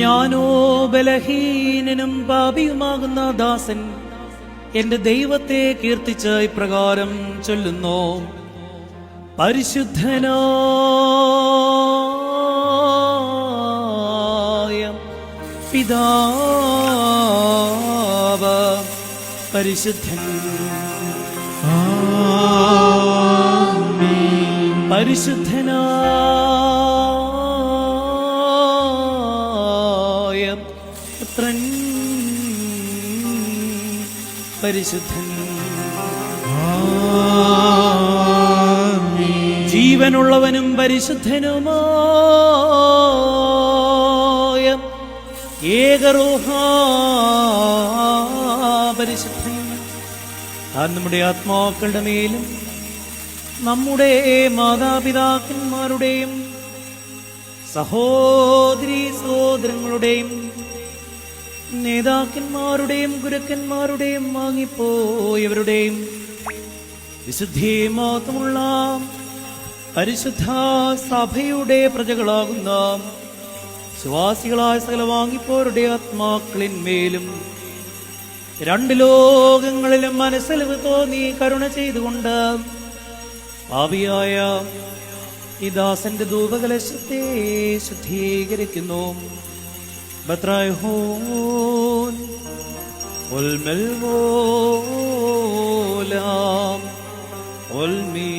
ഞാനോ ബലഹീനനും പാപിയുമാകുന്ന ദാസൻ എന്റെ ദൈവത്തെ കീർത്തിച്ച് ഇപ്രകാരം ചൊല്ലുന്നു. പരിശുദ്ധനായ പിതാവ് പരിശുദ്ധൻ, പരിശുദ്ധനായ പുത്രൻ പരിശുദ്ധൻ, ജീവനുള്ളവനും പരിശുദ്ധനുമായ ഏകരൂഹാ പരിശുദ്ധൻ. താൻ നമ്മുടെ ആത്മാക്കളുടെ മേലും നമ്മുടെ മാതാപിതാക്കന്മാരുടെയും സഹോദരീ സഹോദരങ്ങളുടെയും നേതാക്കന്മാരുടെയും ഗുരുക്കന്മാരുടെയും വാങ്ങിപ്പോയവരുടെയും വിശുദ്ധിയും മഹത്വമുള്ള പരിശുദ്ധ സഭയുടെ പ്രജകളാകുന്ന വിശ്വാസികളായ സകല വാങ്ങിപ്പോരുടെ ആത്മാക്കളിന്മേലും രണ്ട് ലോകങ്ങളിലും മനസ്സലിവ് തോന്നി കരുണ ചെയ്തുകൊണ്ട് പാപിയായ ഈ ദാസന്റെ ധൂപകലശത്തെ ശുദ്ധീകരിക്കുന്നു. ബത്രായഹോൻ ഉൽമൽവോലാം ഉൽമീ